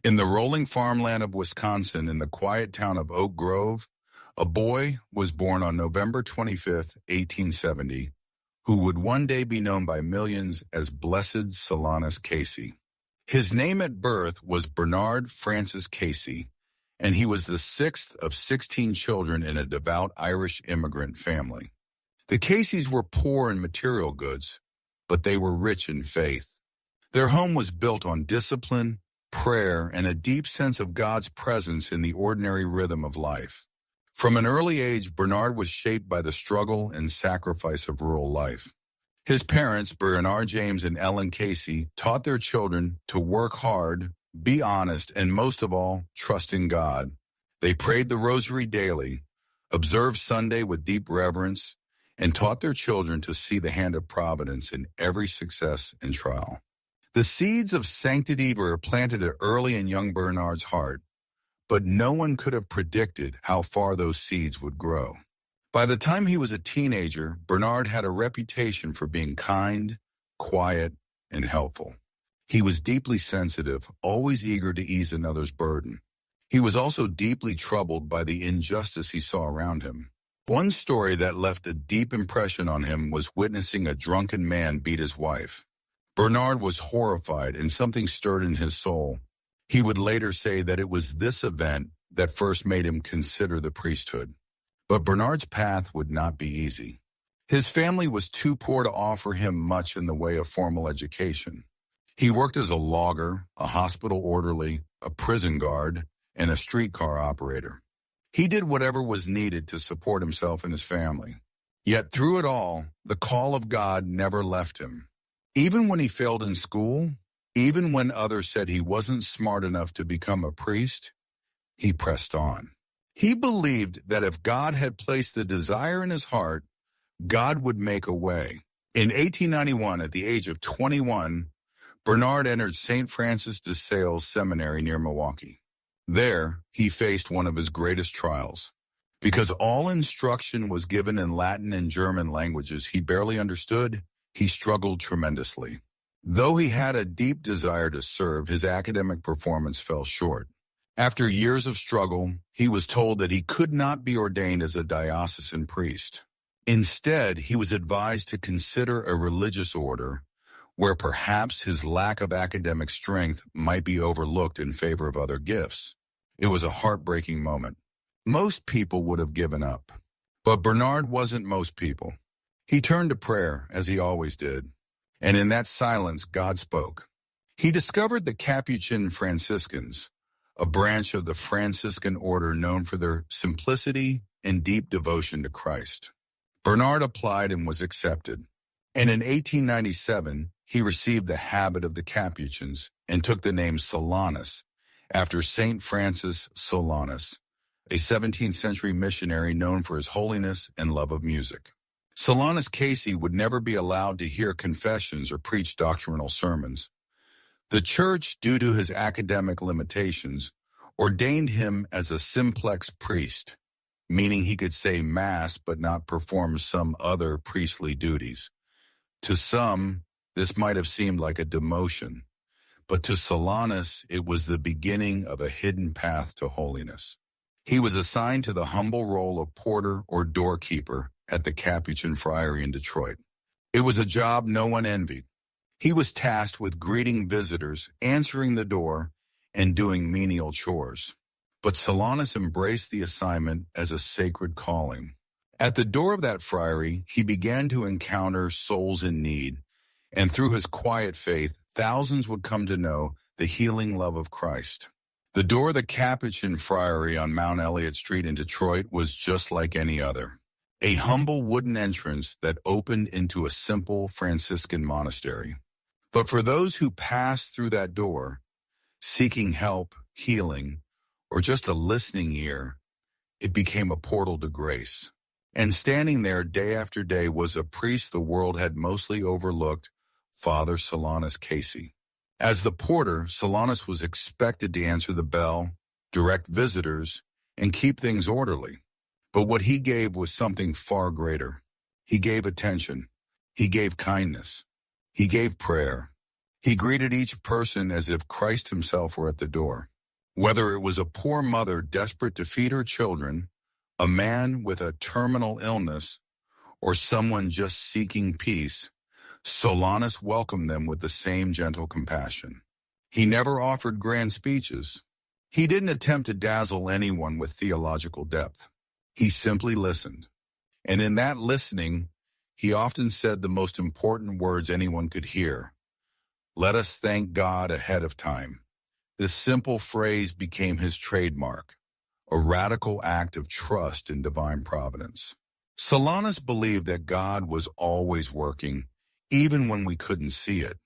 In the rolling farmland of Wisconsin, in the quiet town of Oak Grove, a boy was born on November 25th, 1870, who would one day be known by millions as Blessed Solanus Casey. His name at birth was Bernard Francis Casey, and he was the sixth of 16 children in a devout Irish immigrant family. The Caseys were poor in material goods, but they were rich in faith. Their home was built on discipline, prayer, and a deep sense of God's presence in the ordinary rhythm of life. From an early age, Bernard was shaped by the struggle and sacrifice of rural life. His parents, Bernard James and Ellen Casey, taught their children to work hard, be honest, and most of all, trust in God. They prayed the rosary daily, observed Sunday with deep reverence, and taught their children to see the hand of Providence in every success and trial. The seeds of sanctity were planted early in young Bernard's heart, but no one could have predicted how far those seeds would grow. By the time he was a teenager, Bernard had a reputation for being kind, quiet, and helpful. He was deeply sensitive, always eager to ease another's burden. He was also deeply troubled by the injustice he saw around him. One story that left a deep impression on him was witnessing a drunken man beat his wife. Bernard was horrified, and something stirred in his soul. He would later say that it was this event that first made him consider the priesthood. But Bernard's path would not be easy. His family was too poor to offer him much in the way of formal education. He worked as a logger, a hospital orderly, a prison guard, and a streetcar operator. He did whatever was needed to support himself and his family. Yet through it all, the call of God never left him. Even when he failed in school, even when others said he wasn't smart enough to become a priest, he pressed on. He believed that if God had placed the desire in his heart, God would make a way. In 1891, at the age of 21, Bernard entered St. Francis de Sales Seminary near Milwaukee. There, he faced one of his greatest trials. Because all instruction was given in Latin and German languages he barely understood, he struggled tremendously. Though he had a deep desire to serve, his academic performance fell short. After years of struggle, he was told that he could not be ordained as a diocesan priest. Instead, he was advised to consider a religious order where perhaps his lack of academic strength might be overlooked in favor of other gifts. It was a heartbreaking moment. Most people would have given up. But Bernard wasn't most people. He turned to prayer, as he always did. And in that silence, God spoke. He discovered the Capuchin Franciscans, a branch of the Franciscan order known for their simplicity and deep devotion to Christ. Bernard applied and was accepted. And in 1897, he received the habit of the Capuchins and took the name Solanus, after Saint Francis Solanus, a 17th century missionary known for his holiness and love of music. Solanus Casey would never be allowed to hear confessions or preach doctrinal sermons. The Church, due to his academic limitations, ordained him as a simplex priest, meaning he could say Mass but not perform some other priestly duties. To some, this might have seemed like a demotion, but to Solanus, it was the beginning of a hidden path to holiness. He was assigned to the humble role of porter or doorkeeper at the Capuchin Friary in Detroit. It was a job no one envied. He was tasked with greeting visitors, answering the door, and doing menial chores. But Solanus embraced the assignment as a sacred calling. At the door of that friary, he began to encounter souls in need, and through his quiet faith, thousands would come to know the healing love of Christ. The door of the Capuchin Friary on Mount Elliott Street in Detroit was just like any other. A humble wooden entrance that opened into a simple Franciscan monastery. But for those who passed through that door, seeking help, healing, or just a listening ear, it became a portal to grace. And standing there day after day was a priest the world had mostly overlooked, Father Solanus Casey. As the porter, Solanus was expected to answer the bell, direct visitors, and keep things orderly. But what he gave was something far greater. He gave attention. He gave kindness. He gave prayer. He greeted each person as if Christ himself were at the door. Whether it was a poor mother desperate to feed her children, a man with a terminal illness, or someone just seeking peace, Solanus welcomed them with the same gentle compassion. He never offered grand speeches. He didn't attempt to dazzle anyone with theological depth. He simply listened. And in that listening, he often said the most important words anyone could hear. Let us thank God ahead of time. This simple phrase became his trademark, a radical act of trust in divine providence. Solanus believed that God was always working, even when we couldn't see it.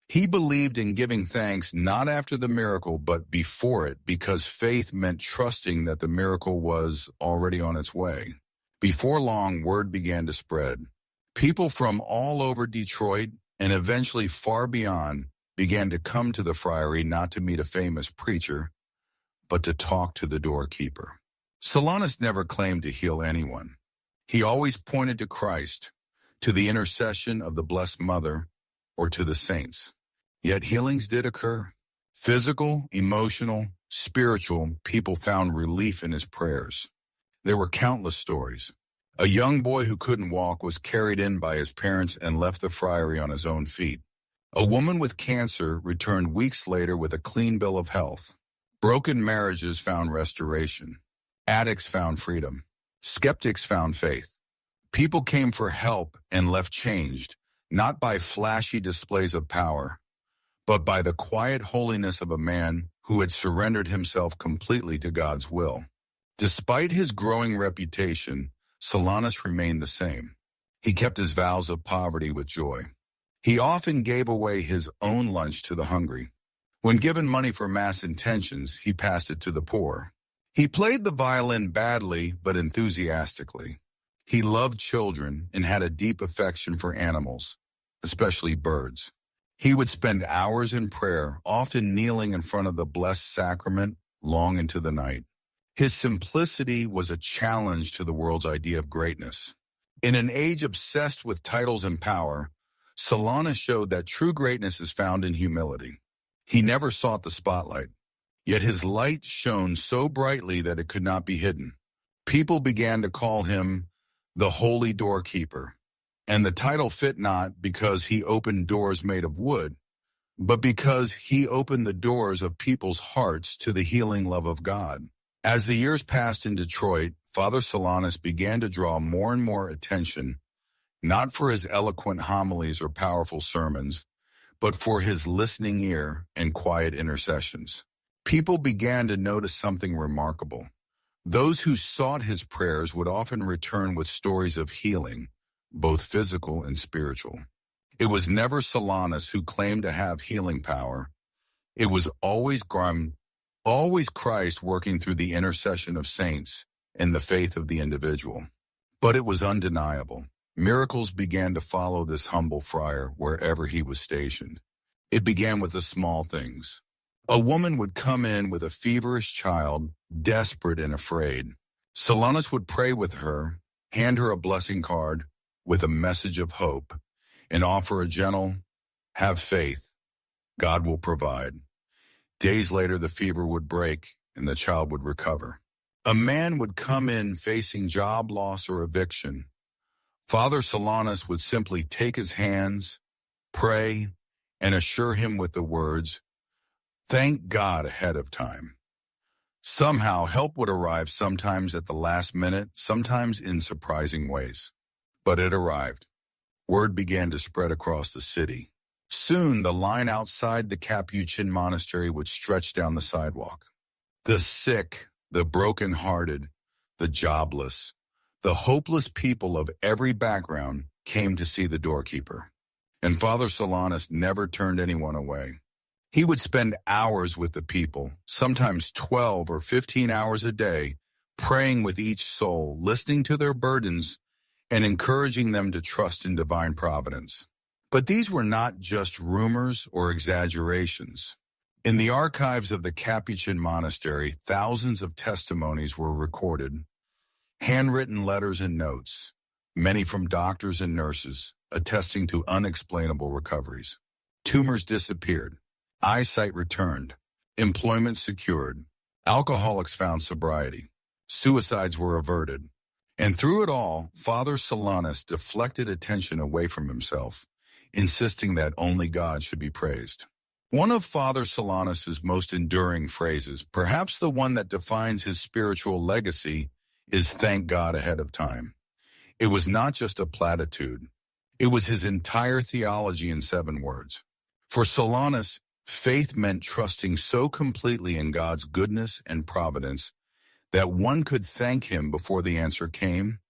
He believed in giving thanks not after the miracle, but before it, because faith meant trusting that the miracle was already on its way. Before long, word began to spread. People from all over Detroit, and eventually far beyond, began to come to the friary not to meet a famous preacher, but to talk to the doorkeeper. Solanus never claimed to heal anyone. He always pointed to Christ, to the intercession of the Blessed Mother, or to the saints. Yet healings did occur. Physical, emotional, spiritual, people found relief in his prayers. There were countless stories. A young boy who couldn't walk was carried in by his parents and left the friary on his own feet. A woman with cancer returned weeks later with a clean bill of health. Broken marriages found restoration. Addicts found freedom. Skeptics found faith. People came for help and left changed, not by flashy displays of power, but by the quiet holiness of a man who had surrendered himself completely to God's will. Despite his growing reputation, Solanus remained the same. He kept his vows of poverty with joy. He often gave away his own lunch to the hungry. When given money for mass intentions, he passed it to the poor. He played the violin badly but enthusiastically. He loved children and had a deep affection for animals, especially birds. He would spend hours in prayer, often kneeling in front of the Blessed Sacrament long into the night. His simplicity was a challenge to the world's idea of greatness. In an age obsessed with titles and power, Solanus showed that true greatness is found in humility. He never sought the spotlight, yet his light shone so brightly that it could not be hidden. People began to call him the Holy Doorkeeper, and the title fit not because he opened doors made of wood, but because he opened the doors of people's hearts to the healing love of God. As the years passed in Detroit, Father Solanus began to draw more and more attention, not for his eloquent homilies or powerful sermons, but for his listening ear and quiet intercessions. People began to notice something remarkable. Those who sought his prayers would often return with stories of healing, both physical and spiritual. It was never Solanus who claimed to have healing power. It was always Christ working through the intercession of saints and the faith of the individual. But it was undeniable. Miracles began to follow this humble friar wherever he was stationed. It began with the small things. A woman would come in with a feverish child, desperate and afraid. Solanus would pray with her, hand her a blessing card with a message of hope, and offer a gentle, "Have faith. God will provide." Days later, the fever would break and the child would recover. A man would come in facing job loss or eviction. Father Solanus would simply take his hands, pray, and assure him with the words, "Thank God ahead of time." Somehow, help would arrive, sometimes at the last minute, sometimes in surprising ways. But it arrived. Word began to spread across the city. Soon, the line outside the Capuchin monastery would stretch down the sidewalk. The sick, the broken-hearted, the jobless, the hopeless people of every background came to see the doorkeeper. And Father Solanus never turned anyone away. He would spend hours with the people, sometimes 12 or 15 hours a day, praying with each soul, listening to their burdens, and encouraging them to trust in divine providence. But these were not just rumors or exaggerations. In the archives of the Capuchin monastery, thousands of testimonies were recorded, handwritten letters and notes, many from doctors and nurses, attesting to unexplainable recoveries. Tumors disappeared. Eyesight returned. Employment secured. Alcoholics found sobriety. Suicides were averted. And through it all, Father Solanus deflected attention away from himself, insisting that only God should be praised. One of Father Solanus's most enduring phrases, perhaps the one that defines his spiritual legacy, is "thank God ahead of time." It was not just a platitude. It was his entire theology in 7 words. For Solanus, faith meant trusting so completely in God's goodness and providence that one could thank him before the answer came,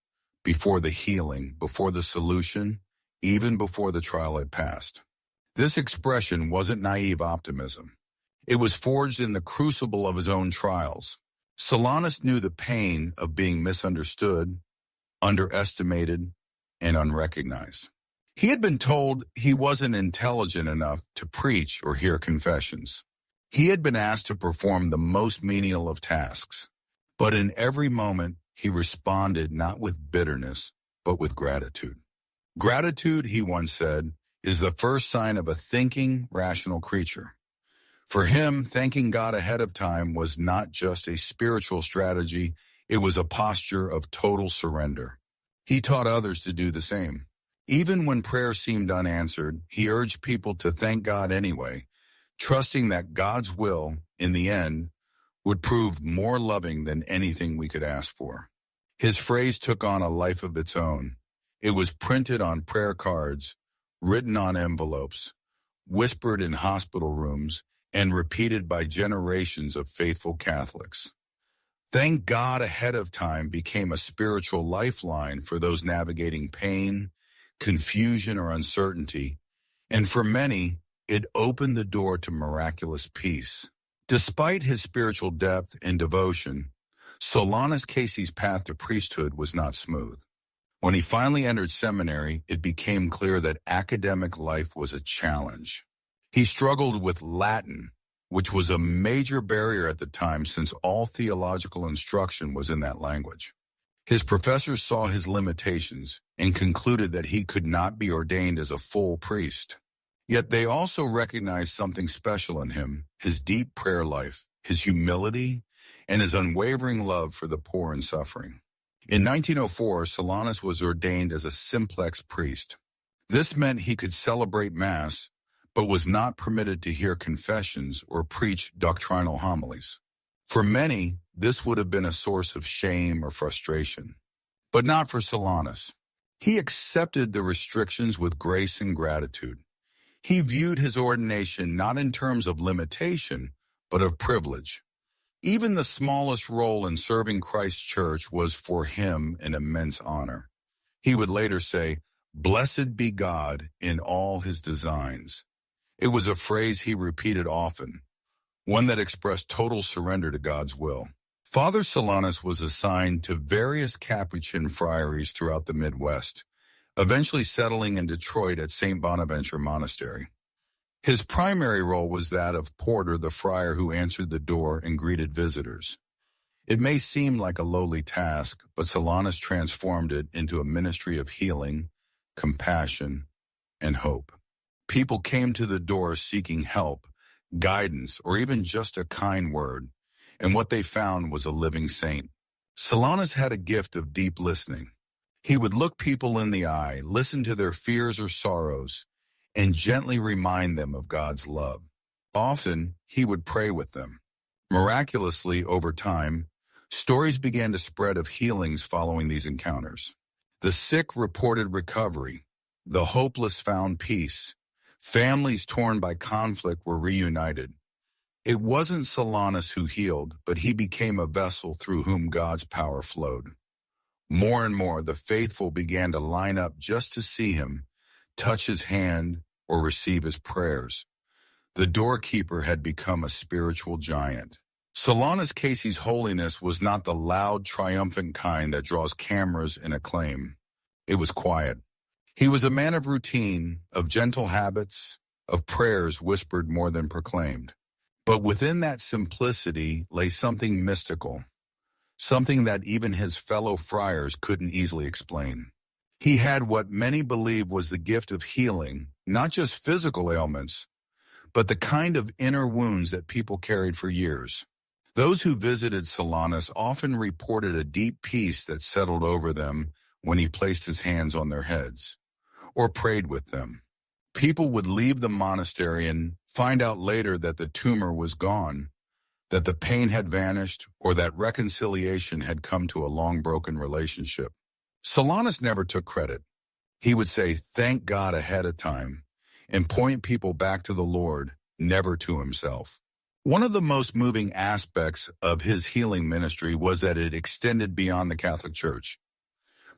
before the healing, before the solution, even before the trial had passed. This expression wasn't naive optimism. It was forged in the crucible of his own trials. Solanus knew the pain of being misunderstood, underestimated, and unrecognized. He had been told he wasn't intelligent enough to preach or hear confessions. He had been asked to perform the most menial of tasks. But in every moment, he responded not with bitterness, but with gratitude. Gratitude, he once said, is the first sign of a thinking, rational creature. For him, thanking God ahead of time was not just a spiritual strategy, it was a posture of total surrender. He taught others to do the same. Even when prayer seemed unanswered, he urged people to thank God anyway, trusting that God's will, in the end, would prove more loving than anything we could ask for. His phrase took on a life of its own. It was printed on prayer cards, written on envelopes, whispered in hospital rooms, and repeated by generations of faithful Catholics. Thank God ahead of time became a spiritual lifeline for those navigating pain, confusion, or uncertainty, and for many, it opened the door to miraculous peace. Despite his spiritual depth and devotion, Solanus Casey's path to priesthood was not smooth. When he finally entered seminary, it became clear that academic life was a challenge. He struggled with Latin, which was a major barrier at the time since all theological instruction was in that language. His professors saw his limitations and concluded that he could not be ordained as a full priest. Yet they also recognized something special in him, his deep prayer life, his humility, and his unwavering love for the poor and suffering. In 1904, Solanus was ordained as a simplex priest. This meant he could celebrate Mass, but was not permitted to hear confessions or preach doctrinal homilies. For many, this would have been a source of shame or frustration. But not for Solanus. He accepted the restrictions with grace and gratitude. He viewed his ordination not in terms of limitation, but of privilege. Even the smallest role in serving Christ's church was for him an immense honor. He would later say, "Blessed be God in all his designs." It was a phrase he repeated often, one that expressed total surrender to God's will. Father Solanus was assigned to various Capuchin friaries throughout the Midwest, eventually settling in Detroit at St. Bonaventure Monastery. His primary role was that of porter, the friar who answered the door and greeted visitors. It may seem like a lowly task, but Solanus transformed it into a ministry of healing, compassion, and hope. People came to the door seeking help, guidance, or even just a kind word, and what they found was a living saint. Solanus had a gift of deep listening. He would look people in the eye, listen to their fears or sorrows, and gently remind them of God's love. Often, he would pray with them. Miraculously, over time, stories began to spread of healings following these encounters. The sick reported recovery. The hopeless found peace. Families torn by conflict were reunited. It wasn't Solanus who healed, but he became a vessel through whom God's power flowed. More and more, the faithful began to line up just to see him, touch his hand, or receive his prayers. The Doorkeeper had become a spiritual giant. Solanus Casey's holiness was not the loud, triumphant kind that draws cameras and acclaim. It was quiet. He was a man of routine, of gentle habits, of prayers whispered more than proclaimed. But within that simplicity lay something mystical, something that even his fellow friars couldn't easily explain. He had what many believe was the gift of healing, not just physical ailments, but the kind of inner wounds that people carried for years. Those who visited Solanus often reported a deep peace that settled over them when he placed his hands on their heads, or prayed with them. People would leave the monastery and find out later that the tumor was gone, that the pain had vanished, or that reconciliation had come to a long-broken relationship. Solanus never took credit. He would say, "Thank God," ahead of time, and point people back to the Lord, never to himself. One of the most moving aspects of his healing ministry was that it extended beyond the Catholic Church.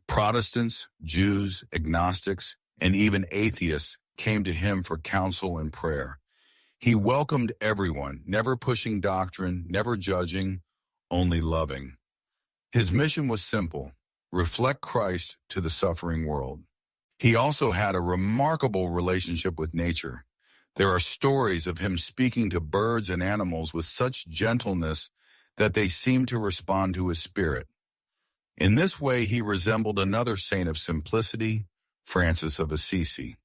Protestants, Jews, agnostics, and even atheists came to him for counsel and prayer. He welcomed everyone, never pushing doctrine, never judging, only loving. His mission was simple: reflect Christ to the suffering world. He also had a remarkable relationship with nature. There are stories of him speaking to birds and animals with such gentleness that they seemed to respond to his spirit. In this way, he resembled another saint of simplicity, Francis of Assisi.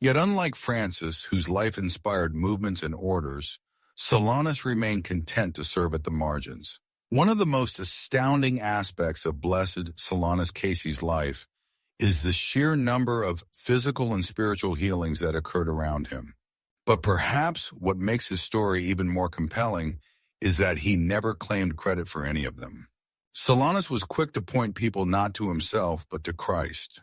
Yet unlike Francis, whose life inspired movements and orders, Solanus remained content to serve at the margins. One of the most astounding aspects of Blessed Solanus Casey's life is the sheer number of physical and spiritual healings that occurred around him. But perhaps what makes his story even more compelling is that he never claimed credit for any of them. Solanus was quick to point people not to himself, but to Christ.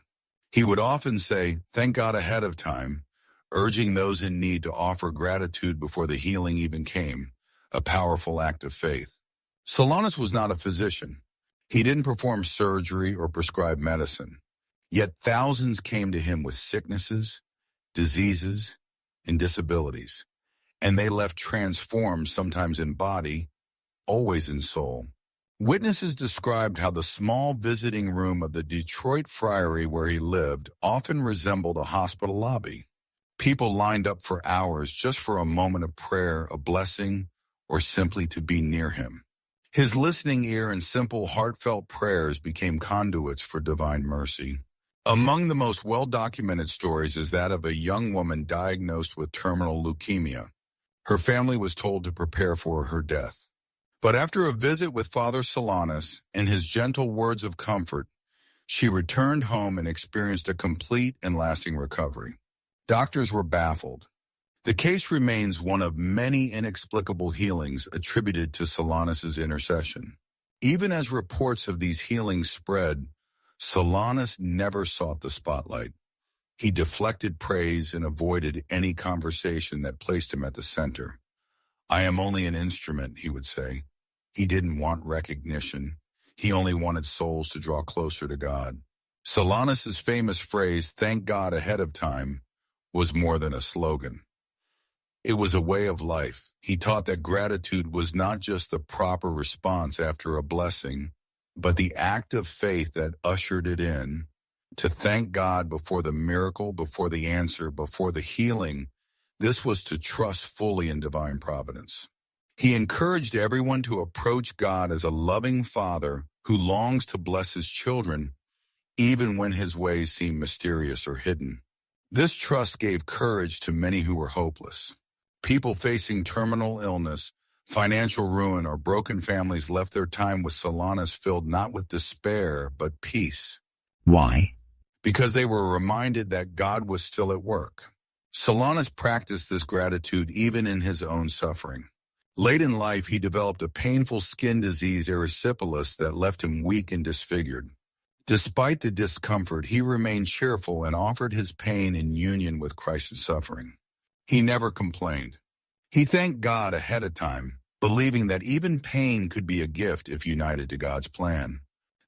He would often say, "Thank God," ahead of time, urging those in need to offer gratitude before the healing even came, a powerful act of faith. Solanus was not a physician. He didn't perform surgery or prescribe medicine. Yet thousands came to him with sicknesses, diseases, and disabilities, and they left transformed, sometimes in body, always in soul. Witnesses described how the small visiting room of the Detroit friary where he lived often resembled a hospital lobby. People lined up for hours just for a moment of prayer, a blessing, or simply to be near him. His listening ear and simple, heartfelt prayers became conduits for divine mercy. Among the most well-documented stories is that of a young woman diagnosed with terminal leukemia. Her family was told to prepare for her death. But after a visit with Father Solanus and his gentle words of comfort, she returned home and experienced a complete and lasting recovery. Doctors were baffled. The case remains one of many inexplicable healings attributed to Solanus's intercession. Even as reports of these healings spread, Solanus never sought the spotlight. He deflected praise and avoided any conversation that placed him at the center. "I am only an instrument," he would say. He didn't want recognition. He only wanted souls to draw closer to God. Solanus's famous phrase, "Thank God ahead of time," was more than a slogan. It was a way of life. He taught that gratitude was not just the proper response after a blessing, but the act of faith that ushered it in. To thank God before the miracle, before the answer, before the healing, this was to trust fully in divine providence. He encouraged everyone to approach God as a loving Father who longs to bless his children, even when his ways seem mysterious or hidden. This trust gave courage to many who were hopeless. People facing terminal illness, financial ruin, or broken families left their time with Solanus filled not with despair, but peace. Why? Because they were reminded that God was still at work. Solanus practiced this gratitude even in his own suffering. Late in life, he developed a painful skin disease, erysipelas, that left him weak and disfigured. Despite the discomfort, he remained cheerful and offered his pain in union with Christ's suffering. He never complained. He thanked God ahead of time, believing that even pain could be a gift if united to God's plan.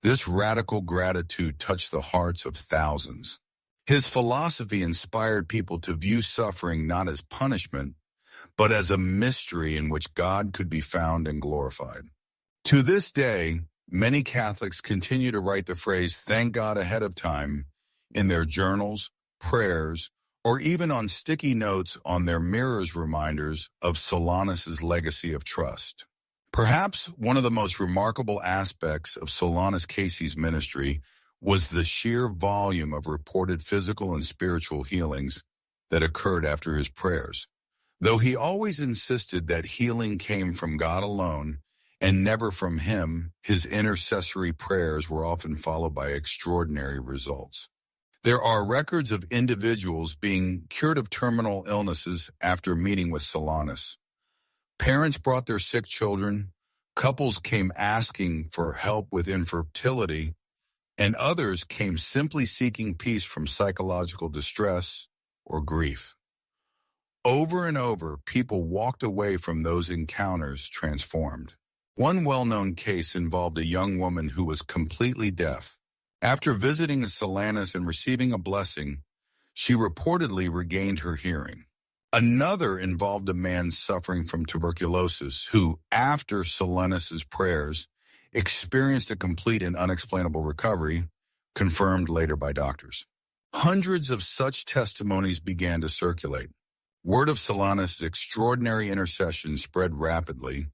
This radical gratitude touched the hearts of thousands. His philosophy inspired people to view suffering not as punishment, but as a mystery in which God could be found and glorified. To this day, many Catholics continue to write the phrase "thank God ahead of time" in their journals, prayers, or even on sticky notes on their mirrors, reminders of Solanus's legacy of trust. Perhaps one of the most remarkable aspects of Solanus Casey's ministry was the sheer volume of reported physical and spiritual healings that occurred after his prayers. Though he always insisted that healing came from God alone and never from him, his intercessory prayers were often followed by extraordinary results. There are records of individuals being cured of terminal illnesses after meeting with Solanus. Parents brought their sick children, couples came asking for help with infertility, and others came simply seeking peace from psychological distress or grief. Over and over, people walked away from those encounters transformed. One well-known case involved a young woman who was completely deaf. After visiting a Solanus and receiving a blessing, she reportedly regained her hearing. Another involved a man suffering from tuberculosis who, after Solanus's prayers, experienced a complete and unexplainable recovery, confirmed later by doctors. Hundreds of such testimonies began to circulate. Word of Solanus' extraordinary intercession spread rapidly,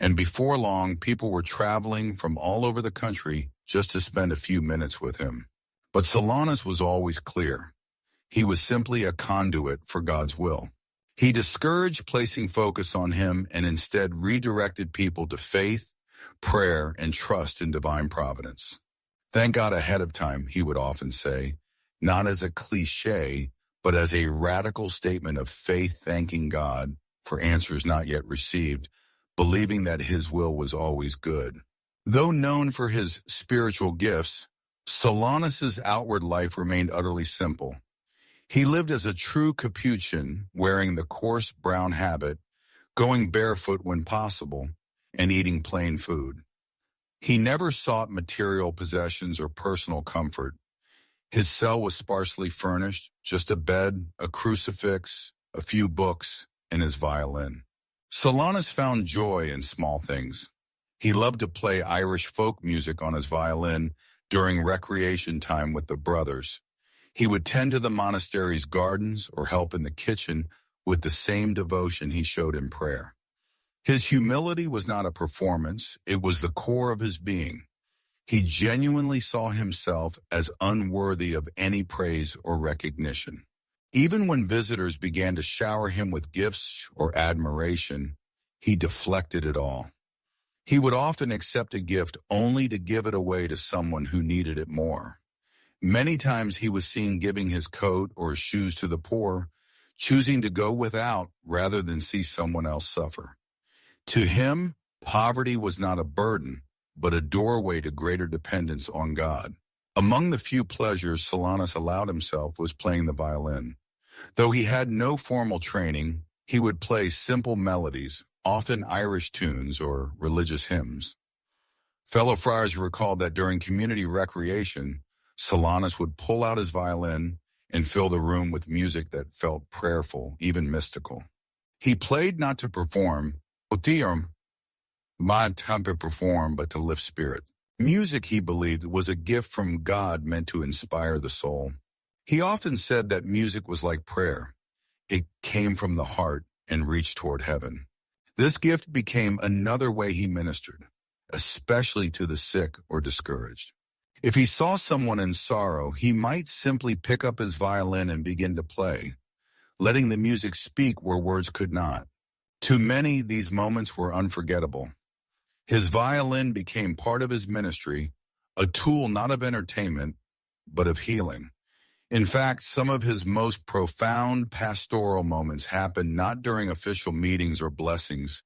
and before long, people were traveling from all over the country just to spend a few minutes with him. But Solanus was always clear. He was simply a conduit for God's will. He discouraged placing focus on him and instead redirected people to faith, prayer, and trust in divine providence. Thank God ahead of time, he would often say, not as a cliche, but as a radical statement of faith, thanking God for answers not yet received, believing that his will was always good. Though known for his spiritual gifts, Solanus's outward life remained utterly simple. He lived as a true Capuchin, wearing the coarse brown habit, going barefoot when possible, and eating plain food. He never sought material possessions or personal comfort. His cell was sparsely furnished, just a bed, a crucifix, a few books, and his violin. Solanus found joy in small things. He loved to play Irish folk music on his violin during recreation time with the brothers. He would tend to the monastery's gardens or help in the kitchen with the same devotion he showed in prayer. His humility was not a performance, it was the core of his being. He genuinely saw himself as unworthy of any praise or recognition. Even when visitors began to shower him with gifts or admiration, he deflected it all. He would often accept a gift only to give it away to someone who needed it more. Many times he was seen giving his coat or shoes to the poor, choosing to go without rather than see someone else suffer. To him, poverty was not a burden, but a doorway to greater dependence on God. Among the few pleasures Solanus allowed himself was playing the violin. Though he had no formal training, he would play simple melodies, often Irish tunes or religious hymns. Fellow friars recalled that during community recreation, Solanus would pull out his violin and fill the room with music that felt prayerful, even mystical. He played not to perform, but to perform, but to lift spirit. Music, he believed, was a gift from God meant to inspire the soul. He often said that music was like prayer. It came from the heart and reached toward heaven. This gift became another way he ministered, especially to the sick or discouraged. If he saw someone in sorrow, he might simply pick up his violin and begin to play, letting the music speak where words could not. To many, these moments were unforgettable. His violin became part of his ministry, a tool not of entertainment, but of healing. In fact, some of his most profound pastoral moments happened not during official meetings or blessings,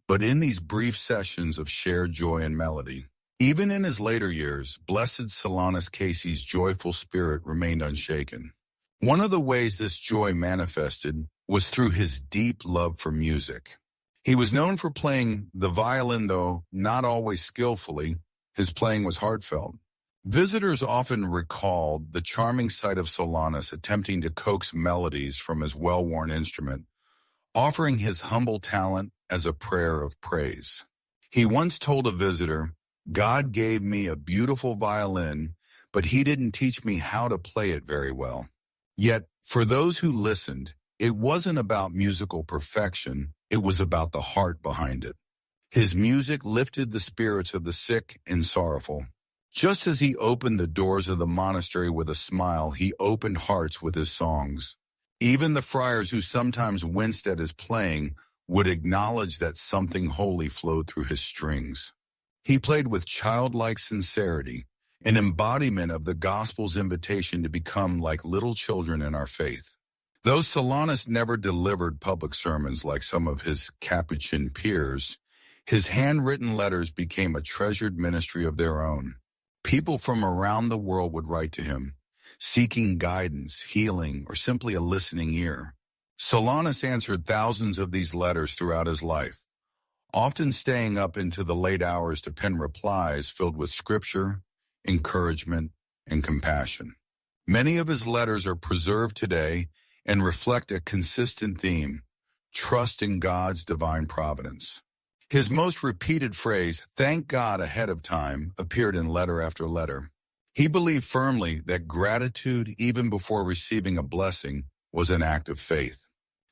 but in these brief sessions of shared joy and melody. Even in his later years, Blessed Solanus Casey's joyful spirit remained unshaken. One of the ways this joy manifested was through his deep love for music. He was known for playing the violin, though not always skillfully. His playing was heartfelt. Visitors often recalled the charming sight of Solanus attempting to coax melodies from his well-worn instrument, offering his humble talent as a prayer of praise. He once told a visitor, "God gave me a beautiful violin, but he didn't teach me how to play it very well." Yet, for those who listened, it wasn't about musical perfection, it was about the heart behind it. His music lifted the spirits of the sick and sorrowful. Just as he opened the doors of the monastery with a smile, he opened hearts with his songs. Even the friars who sometimes winced at his playing would acknowledge that something holy flowed through his strings. He played with childlike sincerity, an embodiment of the gospel's invitation to become like little children in our faith. Though Solanus never delivered public sermons like some of his Capuchin peers, his handwritten letters became a treasured ministry of their own. People from around the world would write to him, seeking guidance, healing, or simply a listening ear. Solanus answered thousands of these letters throughout his life, often staying up into the late hours to pen replies filled with scripture, encouragement, and compassion. Many of his letters are preserved today and reflect a consistent theme: trust in God's divine providence. His most repeated phrase, "Thank God ahead of time," appeared in letter after letter. He believed firmly that gratitude, even before receiving a blessing, was an act of faith.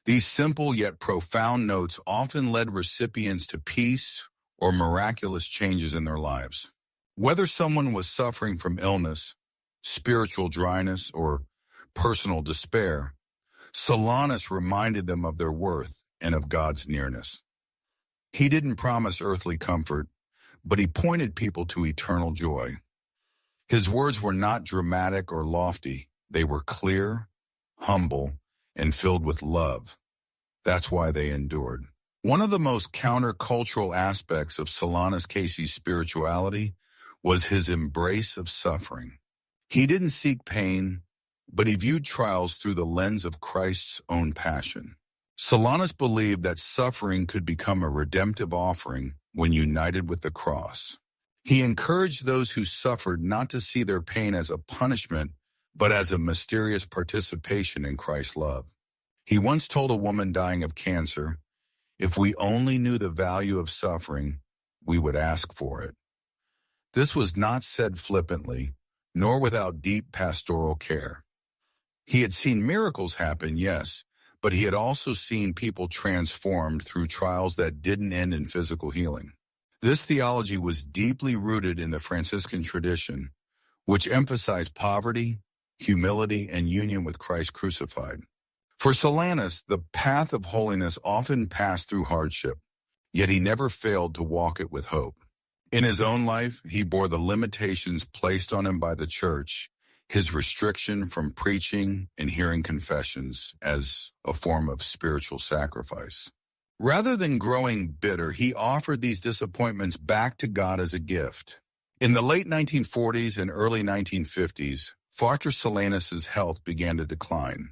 These simple yet profound notes often led recipients to peace or miraculous changes in their lives. Whether someone was suffering from illness, spiritual dryness, or personal despair, Solanus reminded them of their worth and of God's nearness. He didn't promise earthly comfort, but he pointed people to eternal joy. His words were not dramatic or lofty. They were clear, humble, and filled with love. That's why they endured. One of the most countercultural aspects of Solanus Casey's spirituality was his embrace of suffering. He didn't seek pain, but he viewed trials through the lens of Christ's own passion. Solanus believed that suffering could become a redemptive offering when united with the cross. He encouraged those who suffered not to see their pain as a punishment, but as a mysterious participation in Christ's love. He once told a woman dying of cancer, "If we only knew the value of suffering, we would ask for it." This was not said flippantly, nor without deep pastoral care. He had seen miracles happen, yes, but he had also seen people transformed through trials that didn't end in physical healing. This theology was deeply rooted in the Franciscan tradition, which emphasized poverty, humility, and union with Christ crucified. For Solanus, the path of holiness often passed through hardship, yet he never failed to walk it with hope. In his own life, he bore the limitations placed on him by the church, his restriction from preaching and hearing confessions as a form of spiritual sacrifice. Rather than growing bitter, he offered these disappointments back to God as a gift. In the late 1940s and early 1950s, Father Solanus's health began to decline.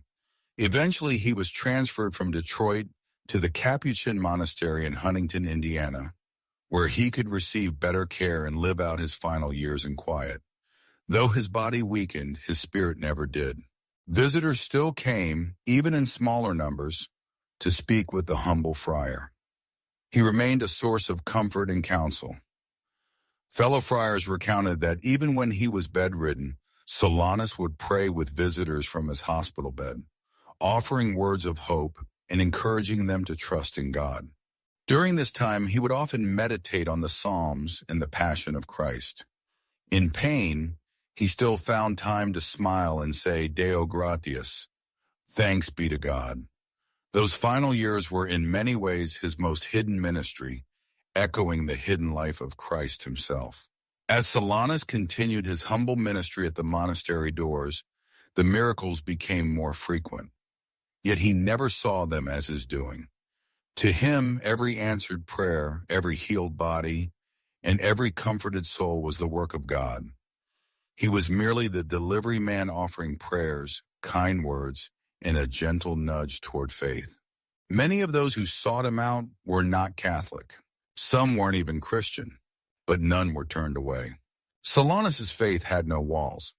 Eventually, he was transferred from Detroit to the Capuchin Monastery in Huntington, Indiana, where he could receive better care and live out his final years in quiet. Though his body weakened, his spirit never did. Visitors still came, even in smaller numbers, to speak with the humble friar. He remained a source of comfort and counsel. Fellow friars recounted that even when he was bedridden, Solanus would pray with visitors from his hospital bed, offering words of hope and encouraging them to trust in God. During this time, he would often meditate on the Psalms and the Passion of Christ. In pain, he still found time to smile and say, "Deo gratias," thanks be to God. Those final years were in many ways his most hidden ministry, echoing the hidden life of Christ himself. As Solanus continued his humble ministry at the monastery doors, the miracles became more frequent. Yet he never saw them as his doing. To him, every answered prayer, every healed body, and every comforted soul was the work of God. He was merely the delivery man offering prayers, kind words, and a gentle nudge toward faith. Many of those who sought him out were not Catholic. Some weren't even Christian, but none were turned away. Solanus's faith had no walls.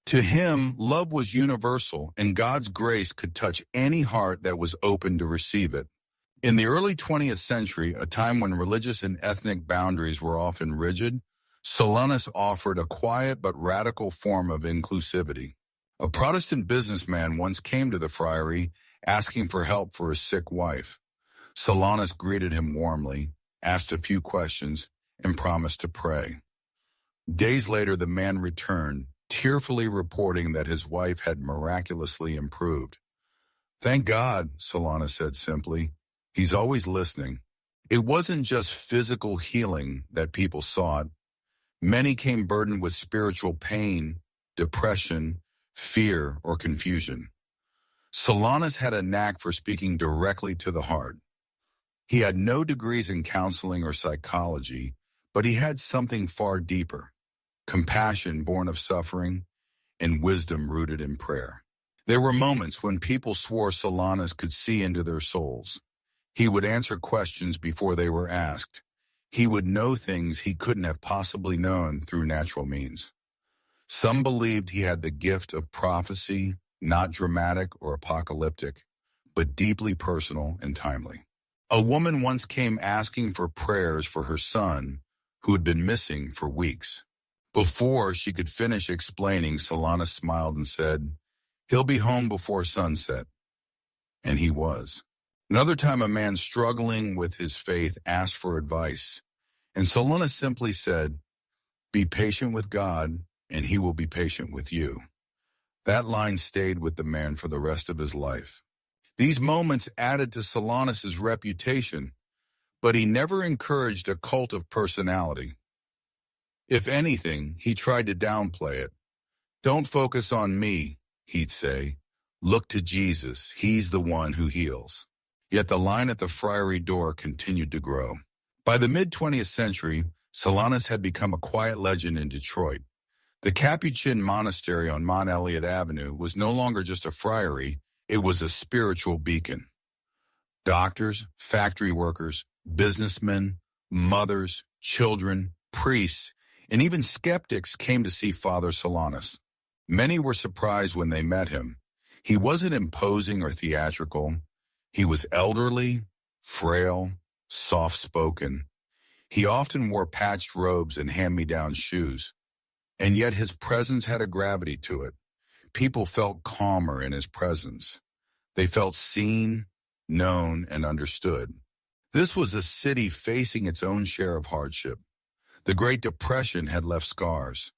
To him, love was universal, and God's grace could touch any heart that was open to receive it. In the early 20th century, a time when religious and ethnic boundaries were often rigid, Solanus offered a quiet but radical form of inclusivity. A Protestant businessman once came to the friary asking for help for his sick wife. Solanus greeted him warmly, asked a few questions, and promised to pray. Days later, the man returned, tearfully reporting that his wife had miraculously improved. "Thank God," Solanus said simply. "He's always listening." It wasn't just physical healing that people sought. Many came burdened with spiritual pain, depression, fear, or confusion. Solanus had a knack for speaking directly to the heart. He had no degrees in counseling or psychology, but he had something far deeper: compassion born of suffering and wisdom rooted in prayer. There were moments when people swore Solanus could see into their souls. He would answer questions before they were asked. He would know things he couldn't have possibly known through natural means. Some believed he had the gift of prophecy, not dramatic or apocalyptic, but deeply personal and timely. A woman once came asking for prayers for her son, who had been missing for weeks. Before she could finish explaining, Solanus smiled and said, "He'll be home before sunset." And he was. Another time, a man struggling with his faith asked for advice, and Solanus simply said, "Be patient with God, and he will be patient with you." That line stayed with the man for the rest of his life. These moments added to Solanus's reputation, but he never encouraged a cult of personality. If anything, he tried to downplay it. "Don't focus on me," he'd say. "Look to Jesus. He's the one who heals." Yet the line at the friary door continued to grow. By the mid-20th century, Solanus had become a quiet legend in Detroit. The Capuchin monastery on Mount Elliott Avenue was no longer just a friary, it was a spiritual beacon. Doctors, factory workers, businessmen, mothers, children, priests, and even skeptics came to see Father Solanus. Many were surprised when they met him. He wasn't imposing or theatrical. He was elderly, frail, soft-spoken. He often wore patched robes and hand-me-down shoes. And yet his presence had a gravity to it. People felt calmer in his presence. They felt seen, known, and understood. This was a city facing its own share of hardship. The Great Depression had left scars.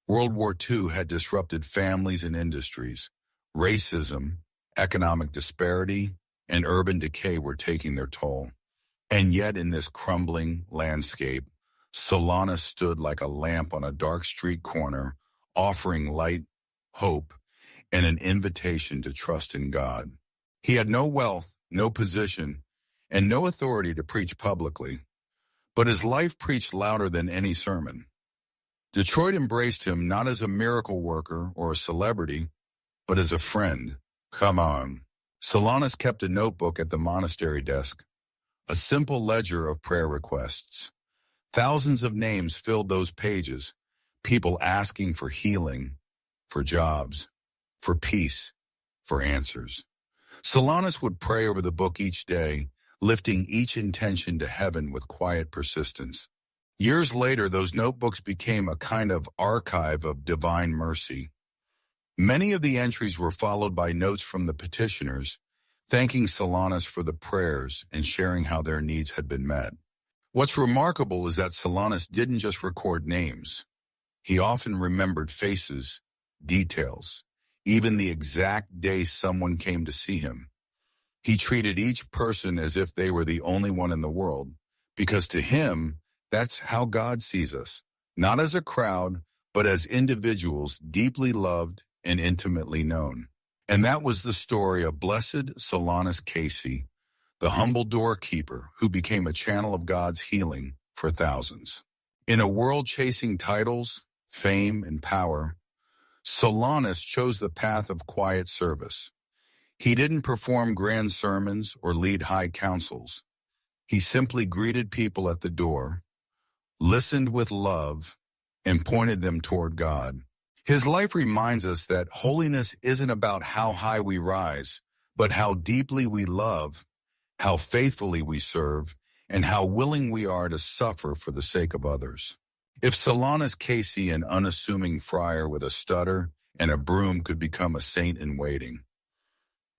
World War II had disrupted families and industries. Racism, economic disparity, and urban decay were taking their toll. And yet in this crumbling landscape, Solanus stood like a lamp on a dark street corner, offering light, hope, and an invitation to trust in God. He had no wealth, no position, and no authority to preach publicly, but his life preached louder than any sermon. Detroit embraced him not as a miracle worker or a celebrity, but as a friend. Come on. Solanus kept a notebook at the monastery desk, a simple ledger of prayer requests. Thousands of names filled those pages, people asking for healing, for jobs, for peace, for answers. Solanus would pray over the book each day, lifting each intention to heaven with quiet persistence. Years later, those notebooks became a kind of archive of divine mercy. Many of the entries were followed by notes from the petitioners, thanking Solanus for the prayers and sharing how their needs had been met. What's remarkable is that Solanus didn't just record names. He often remembered faces, details, even the exact day someone came to see him. He treated each person as if they were the only one in the world, because to him, that's how God sees us, not as a crowd, but as individuals deeply loved and intimately known. And that was the story of Blessed Solanus Casey, the humble doorkeeper who became a channel of God's healing for thousands. In a world chasing titles, fame, and power, Solanus chose the path of quiet service. He didn't perform grand sermons or lead high councils. He simply greeted people at the door, listened with love, and pointed them toward God. His life reminds us that holiness isn't about how high we rise, but how deeply we love, how faithfully we serve, and how willing we are to suffer for the sake of others. If Solanus Casey, an unassuming friar with a stutter and a broom, could become a saint in waiting,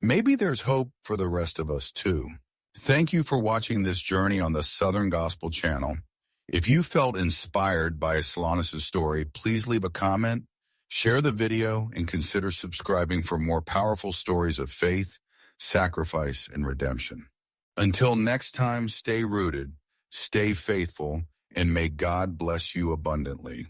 maybe there's hope for the rest of us too. Thank you for watching this journey on the Southern Gospel Channel. If you felt inspired by Solanus' story, please leave a comment, share the video, and consider subscribing for more powerful stories of faith, sacrifice, and redemption. Until next time, stay rooted, stay faithful, and may God bless you abundantly.